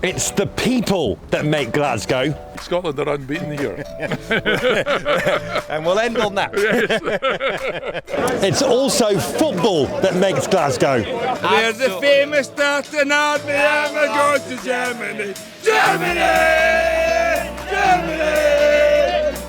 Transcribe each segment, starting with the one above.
It's the people that make Glasgow. Scotland are unbeaten here. And we'll end on that. It's also football that makes Glasgow. There's the famous starting army ever go to Germany. Germany! Germany!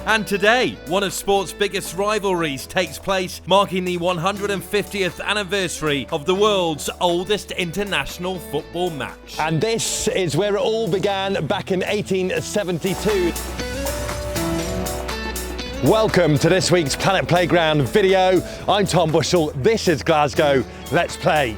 And today, one of sport's biggest rivalries takes place, marking the 150th anniversary of the world's oldest international football match. And this is where it all began back in 1872. Welcome to this week's Planet Playground video. I'm Tom Bushell, this is Glasgow, let's play.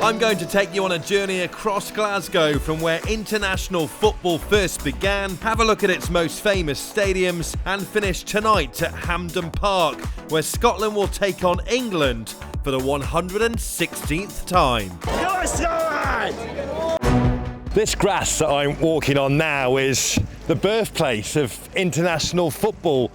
I'm going to take you on a journey across Glasgow from where international football first began, have a look at its most famous stadiums, and finish tonight at Hampden Park, where Scotland will take on England for the 116th time. This grass that I'm walking on now is the birthplace of international football.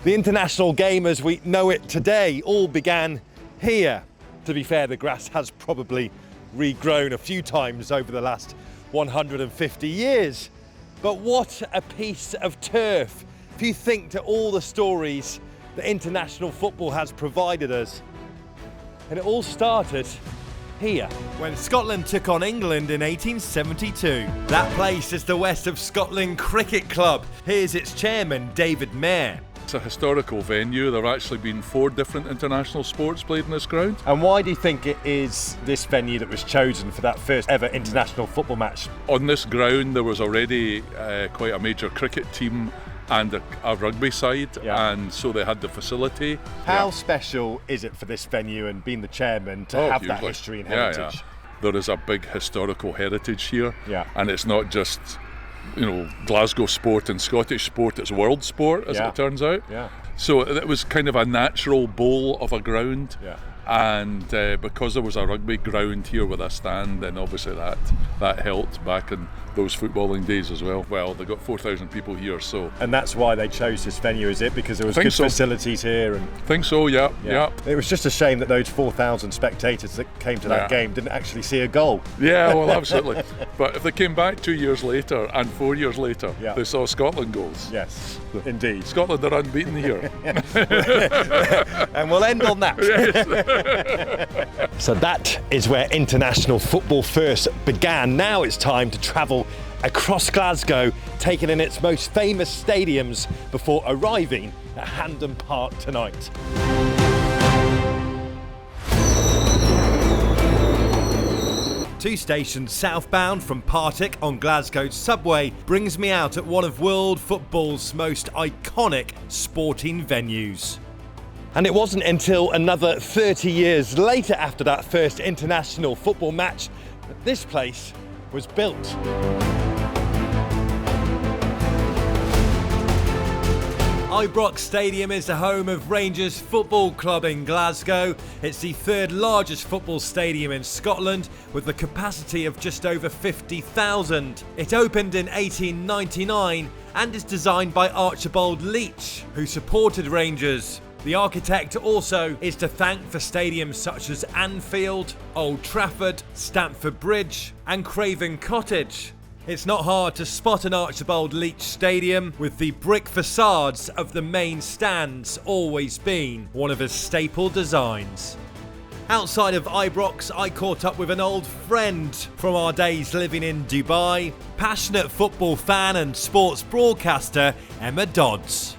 The international game as we know it today all began here. To be fair, the grass has probably regrown a few times over the last 150 years. But what a piece of turf. If you think to all the stories that international football has provided us. And it all started here. When Scotland took on England in 1872. That place is the West of Scotland Cricket Club. Here's its chairman, David Mair. It's a historical venue. There have actually been 4 different international sports played in this ground. And why do you think it is this venue that was chosen for that first ever international football match? On this ground there was already quite a major cricket team and a rugby side, and so they had the facility. How special is it for this venue and being the chairman to have that history and heritage? Yeah. There is a big historical heritage here, and it's not just Glasgow sport and Scottish sport, it's world sport as it turns out. So it was kind of a natural bowl of a ground, and because there was a rugby ground here with a stand, then obviously that helped back in those footballing days as well. Well, they got 4,000 people here, so. And that's why they chose this venue, is it? Because there was good facilities here? And think so, yeah. It was just a shame that those 4,000 spectators that came to that game didn't actually see a goal. Yeah, well, absolutely. But if they came back 2 years later and 4 years later, they saw Scotland goals. Yes, indeed. Scotland are unbeaten here. And we'll end on that. So that is where international football first began. Now it's time to travel across Glasgow, taking in its most famous stadiums before arriving at Hampden Park tonight. Two stations southbound from Partick on Glasgow's subway brings me out at one of world football's most iconic sporting venues. And it wasn't until another 30 years later after that first international football match that this place was built. Ibrox Stadium is the home of Rangers Football Club in Glasgow. It's the 3rd largest football stadium in Scotland with the capacity of just over 50,000. It opened in 1899 and is designed by Archibald Leach, who supported Rangers. The architect also is to thank for stadiums such as Anfield, Old Trafford, Stamford Bridge and Craven Cottage. It's not hard to spot an Archibald Leach stadium, with the brick facades of the main stands always being one of his staple designs. Outside of Ibrox, I caught up with an old friend from our days living in Dubai, passionate football fan and sports broadcaster Emma Dodds.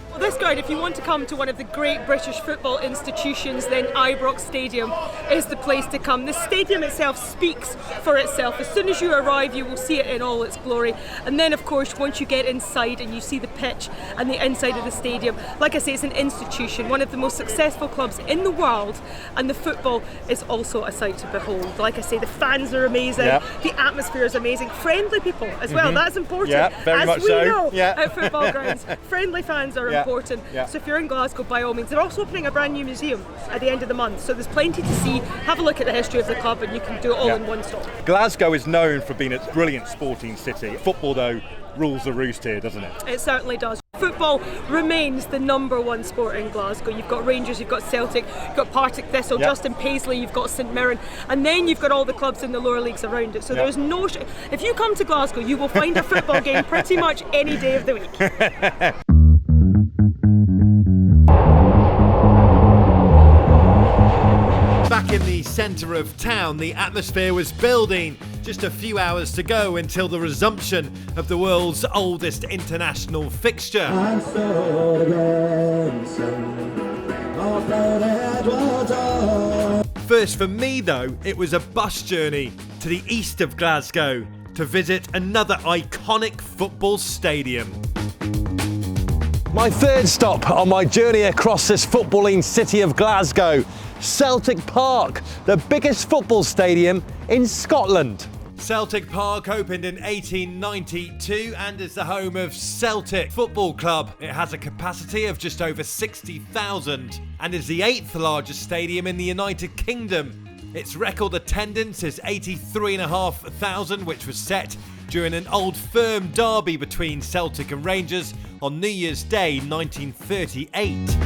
Well, this ground, if you want to come to one of the great British football institutions, then Ibrox Stadium is the place to come. The stadium itself speaks for itself. As soon as you arrive, you will see it in all its glory. And then, of course, once you get inside and you see the pitch and the inside of the stadium, like I say, it's an institution, one of the most successful clubs in the world, and the football is also a sight to behold. Like I say, the fans are amazing, the atmosphere is amazing, friendly people as well, that's important. Yeah, very much so. As we know at football grounds, friendly fans are important. So if you're in Glasgow, by all means. They're also opening a brand new museum at the end of the month, so there's plenty to see. Have a look at the history of the club and you can do it all in one stop. Glasgow is known for being a brilliant sporting city. Football, though, rules the roost here, doesn't it? It certainly does. Football remains the #1 sport in Glasgow. You've got Rangers, you've got Celtic, you've got Partick Thistle, Justin Paisley, you've got St Mirren, and then you've got all the clubs in the lower leagues around it. So there's no... If you come to Glasgow, you will find a football game pretty much any day of the week. Back in the centre of town, the atmosphere was building. Just a few hours to go until the resumption of the world's oldest international fixture. First for me though, it was a bus journey to the east of Glasgow to visit another iconic football stadium. My third stop on my journey across this footballing city of Glasgow, Celtic Park, the biggest football stadium in Scotland. Celtic Park opened in 1892 and is the home of Celtic Football Club. It has a capacity of just over 60,000 and is the 8th largest stadium in the United Kingdom. Its record attendance is 83,500, which was set during an Old Firm derby between Celtic and Rangers on New Year's Day 1938.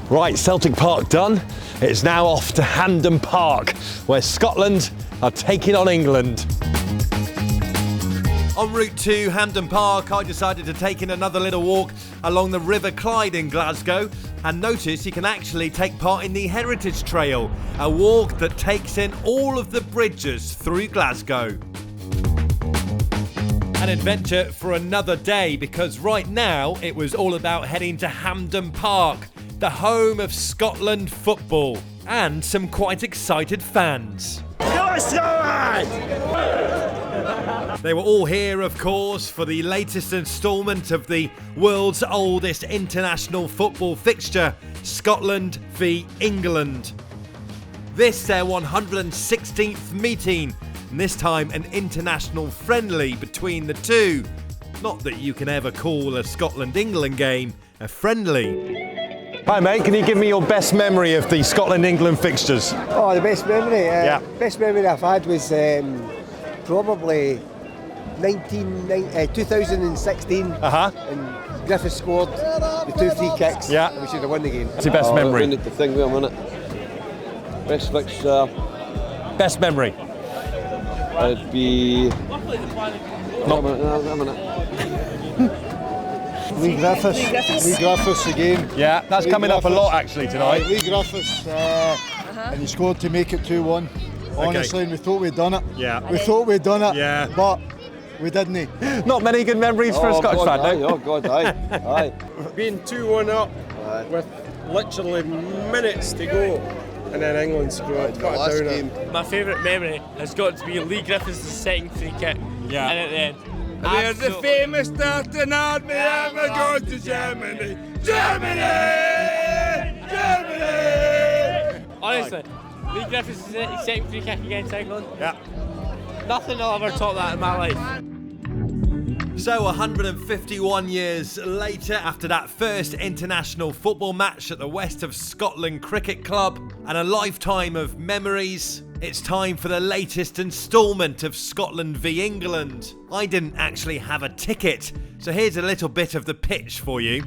Right, Celtic Park done. It's now off to Hampden Park, where Scotland are taking on England. En route to Hampden Park, I decided to take in another little walk along the River Clyde in Glasgow and notice you can actually take part in the Heritage Trail, a walk that takes in all of the bridges through Glasgow. An adventure for another day, because right now it was all about heading to Hampden Park, the home of Scotland football, and some quite excited fans. They were all here, of course, for the latest instalment of the world's oldest international football fixture, Scotland v England. This their 116th meeting, and this time an international friendly between the two. Not that you can ever call a Scotland-England game a friendly. Hi mate, can you give me your best memory of the Scotland-England fixtures? Oh, the best memory? Best memory I've had was probably 2016. And Griffiths scored the 2 free kicks. Yeah. And we should have won the game. What's your best memory? I need to think, wait a minute. Best fixture. Best memory? It'd be... Not... a minute. Lee Griffiths again. Yeah, that's Lee coming up a Griffiths. lot actually tonight. Lee Griffiths, and he scored to make it 2-1. Honestly, and we thought we'd done it. Yeah. We thought we'd done it. Yeah. But we didn't. Not many good memories for a Scottish fan, aye, no? Oh God, aye. Being 2-1 up with literally minutes to go, and then England scored. Got a downer. My favourite memory has got to be Lee Griffiths' second free kick. Yeah. And at the end. We're the famous starting army ever go to Germany. Germany! Germany! Honestly, Lee Griffiths' second free kick against England. Yeah. Nothing will ever top that in my life. So 151 years later, after that first international football match at the West of Scotland Cricket Club and a lifetime of memories, it's time for the latest instalment of Scotland v England. I didn't actually have a ticket, so here's a little bit of the pitch for you.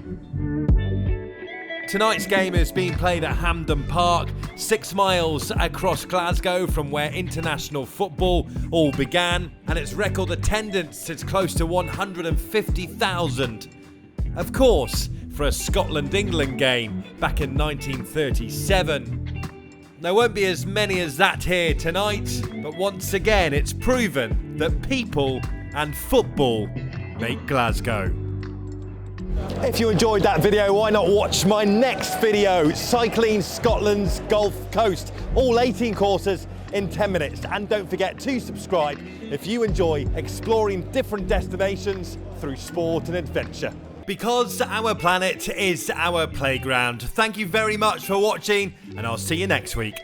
Tonight's game is being played at Hampden Park, 6 miles across Glasgow from where international football all began, and its record attendance is close to 150,000. Of course, for a Scotland-England game back in 1937. There won't be as many as that here tonight, but once again it's proven that people and football make Glasgow. If you enjoyed that video, why not watch my next video, Cycling Scotland's Gulf Coast, all 18 courses in 10 minutes. And don't forget to subscribe if you enjoy exploring different destinations through sport and adventure. Because our planet is our playground. Thank you very much for watching, and I'll see you next week.